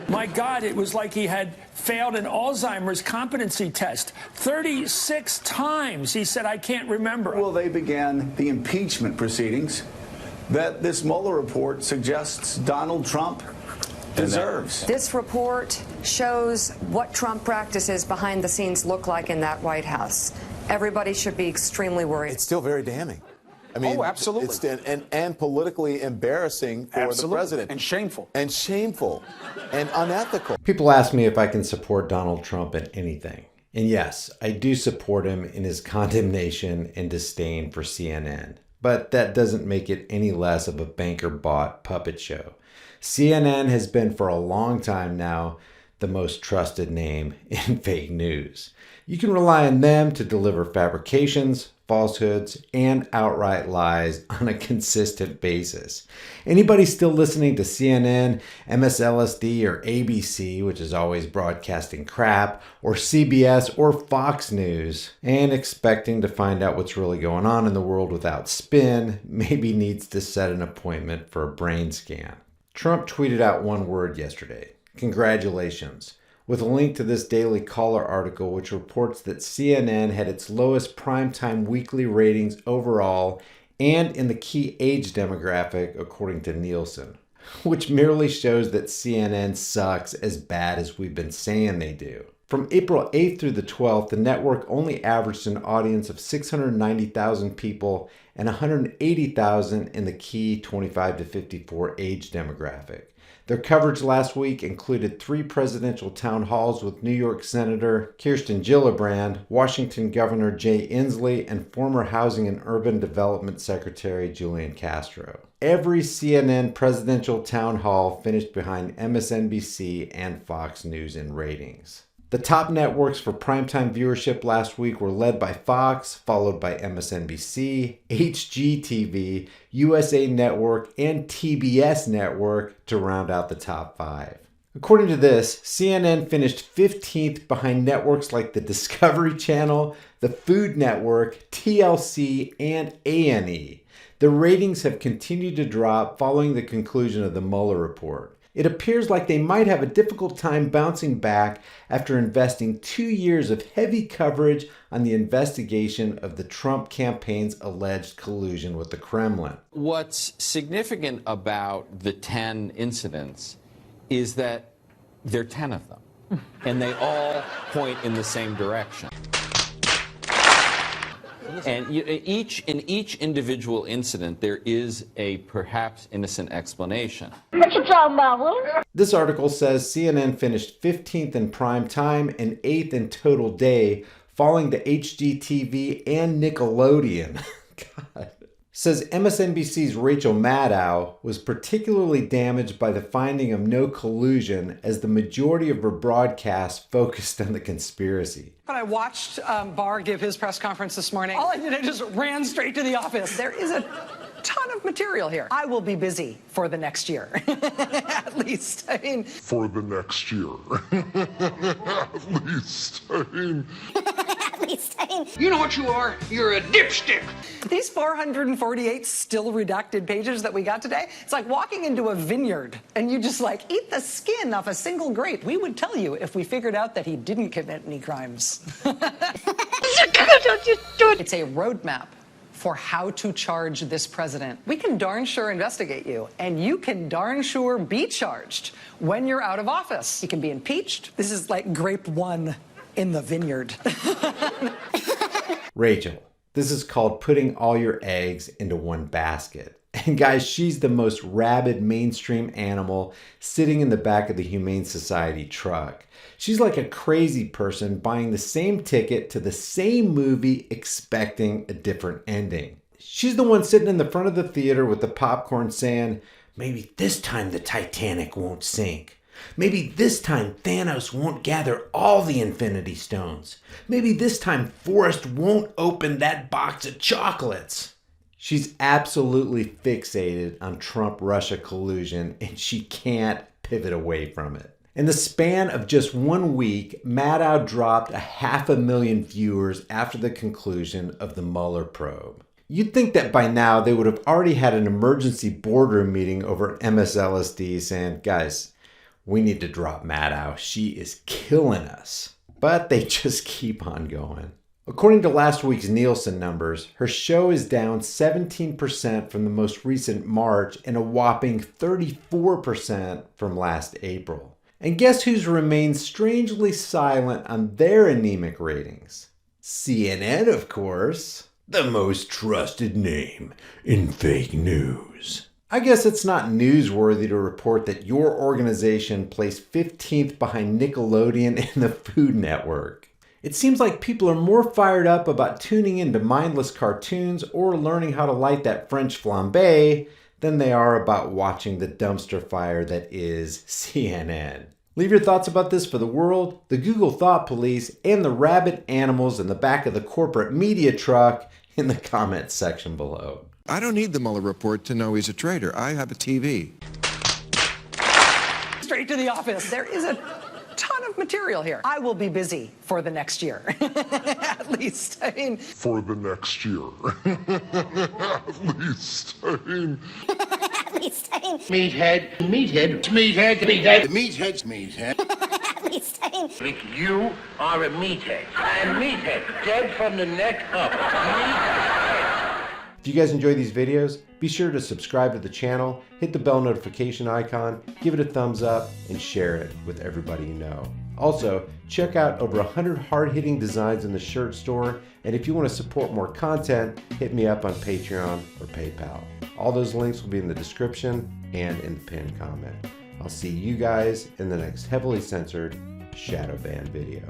My God, it was like he had failed an Alzheimer's competency test. 36 times he said, I can't remember. Well, they began the impeachment proceedings that this Mueller report suggests Donald Trump deserves. This report shows what Trump practices behind the scenes look like in that White House. Everybody should be extremely worried. It's still very damning. I mean, absolutely. It's and politically embarrassing for the president. And shameful. And shameful. And unethical. People ask me if I can support Donald Trump in anything. And yes, I do support him in his condemnation and disdain for CNN. But that doesn't make it any less of a banker-bought puppet show. CNN has been for a long time now the most trusted name in fake news. You can rely on them to deliver fabrications, falsehoods, and outright lies on a consistent basis. Anybody still listening to CNN, MSLSD, or ABC, which is always broadcasting crap, or CBS or Fox News, and expecting to find out what's really going on in the world without spin, maybe needs to set an appointment for a brain scan. Trump tweeted out one word yesterday: congratulations, with a link to this Daily Caller article which reports that CNN had its lowest primetime weekly ratings overall and in the key age demographic according to Nielsen, which merely shows that CNN sucks as bad as we've been saying they do. From April 8th through the 12th, the network only averaged an audience of 690,000 people and 180,000 in the key 25 to 54 age demographic. Their coverage last week included 3 presidential town halls with New York Senator Kirsten Gillibrand, Washington Governor Jay Inslee, and former Housing and Urban Development Secretary Julian Castro. Every CNN presidential town hall finished behind MSNBC and Fox News in ratings. The top networks for primetime viewership last week were led by Fox, followed by MSNBC, HGTV, USA Network, and TBS Network to round out the top 5. According to this, CNN finished 15th behind networks like the Discovery Channel, the Food Network, TLC, and A&E. The ratings have continued to drop following the conclusion of the Mueller report. It appears like they might have a difficult time bouncing back after investing 2 years of heavy coverage on the investigation of the Trump campaign's alleged collusion with the Kremlin. What's significant about the 10 incidents is that there are 10 of them, and they all point in the same direction. And in each individual incident, there is a perhaps innocent explanation. What you talking about, Will? This article says CNN finished 15th in prime time and 8th in total day, falling to HGTV and Nickelodeon. God. Says MSNBC's Rachel Maddow was particularly damaged by the finding of no collusion as the majority of her broadcasts focused on the conspiracy. When I watched Barr give his press conference this morning, all I did, I just ran straight to the office. There is a ton of material here. I will be busy for the next year, at least. I mean, for the next year, at least. I mean. You know what you are? You're a dipstick. These 448 still redacted pages that we got today, it's like walking into a vineyard and you just like eat the skin off a single grape. We would tell you if we figured out that he didn't commit any crimes. It's a roadmap for how to charge this president. We can darn sure investigate you, and you can darn sure be charged when you're out of office. You can be impeached. This is like grape 1 in the vineyard. Rachel, this is called putting all your eggs into one basket. And guys, she's the most rabid mainstream animal sitting in the back of the Humane Society truck. She's like a crazy person buying the same ticket to the same movie expecting a different ending. She's the one sitting in the front of the theater with the popcorn saying, maybe this time the Titanic won't sink. Maybe this time Thanos won't gather all the Infinity Stones. Maybe this time Forrest won't open that box of chocolates. She's absolutely fixated on Trump-Russia collusion, and she can't pivot away from it. In the span of just 1 week, Maddow dropped 500,000 viewers after the conclusion of the Mueller probe. You'd think that by now they would have already had an emergency boardroom meeting over MSLSD saying, guys, We need to drop Maddow. She is killing us. But they just keep on going. According to last week's Nielsen numbers, her show is down 17% from the most recent March and a whopping 34% from last April. And guess who's remained strangely silent on their anemic ratings? CNN, of course. The most trusted name in fake news. I guess it's not newsworthy to report that your organization placed 15th behind Nickelodeon and the Food Network. It seems like people are more fired up about tuning into mindless cartoons or learning how to light that French flambe than they are about watching the dumpster fire that is CNN. Leave your thoughts about this for the world, the Google Thought Police, and the rabid animals in the back of the corporate media truck in the comments section below. I don't need the Mueller report to know he's a traitor. I have a TV. Straight to the office. There is a ton of material here. I will be busy for the next year. At least, I mean. For the next year. At least, I mean. Meathead, meathead, meathead, meathead. The meathead's meathead. Rick, you are a meathead. And meathead, dead from the neck up. Meathead. If you guys enjoy these videos, be sure to subscribe to the channel, hit the bell notification icon, give it a thumbs up, and share it with everybody you know. Also, check out over 100 hard-hitting designs in the shirt store, and if you want to support more content, hit me up on Patreon or PayPal. All those links will be in the description and in the pinned comment. I'll see you guys in the next heavily censored shadow ban video.